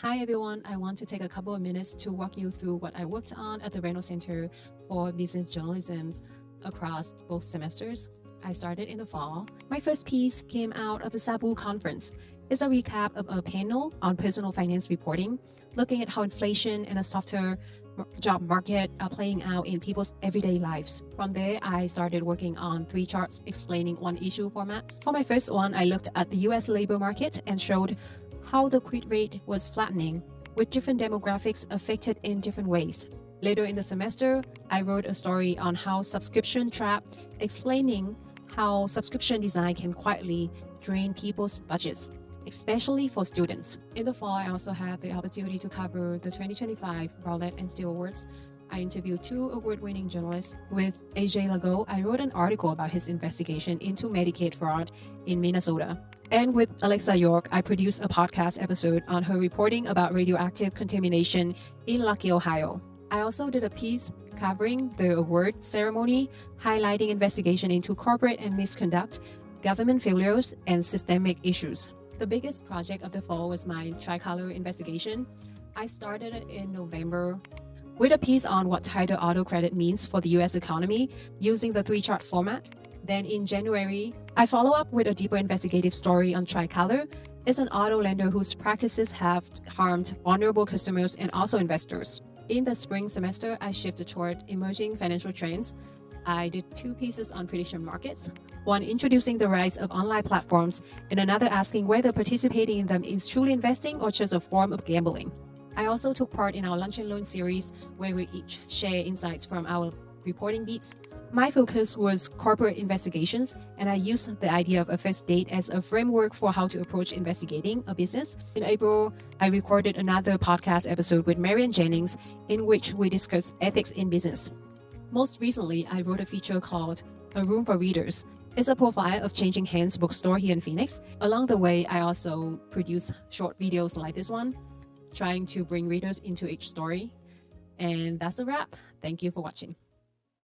Hi everyone, I want to take a couple of minutes to walk you through what I worked on at the Reynolds Center for Business Journalism across both semesters. I started in the fall. My first piece came out of the SABU conference. It's a recap of a panel on personal finance reporting, looking at how inflation and a softer job market are playing out in people's everyday lives. From there, I started working on 3 charts explaining one issue formats. For my first one, I looked at the US labor market and showed how the quit rate was flattening, with different demographics affected in different ways. Later in the semester, I wrote a story on how subscription trap, explaining how subscription design can quietly drain people's budgets, especially for students. In the fall, I also had the opportunity to cover the 2025 Rowlett and Steele Awards. I interviewed 2 award-winning journalists. With AJ Lago, I wrote an article about his investigation into Medicaid fraud in Minnesota. And with Alexa York, I produced a podcast episode on her reporting about radioactive contamination in Luckey, Ohio. I also did a piece covering the award ceremony, highlighting investigation into corporate and misconduct, government failures, and systemic issues. The biggest project of the fall was my tricolor investigation. I started it in November with a piece on what tighter auto credit means for the US economy using the 3-chart format. Then in January, I follow up with a deeper investigative story on Tricolor. It's an auto lender whose practices have harmed vulnerable customers and also investors. In the spring semester, I shifted toward emerging financial trends. I did 2 pieces on prediction markets, one introducing the rise of online platforms and another asking whether participating in them is truly investing or just a form of gambling. I also took part in our Lunch and Learn series where we each share insights from our reporting beats. My focus was corporate investigations, and I used the idea of a first date as a framework for how to approach investigating a business. In April, I recorded another podcast episode with Marian Jennings in which we discussed ethics in business. Most recently, I wrote a feature called A Room for Readers. It's a profile of Changing Hands bookstore here in Phoenix. Along the way, I also produce short videos like this one, trying to bring readers into each story. And that's a wrap. Thank you for watching.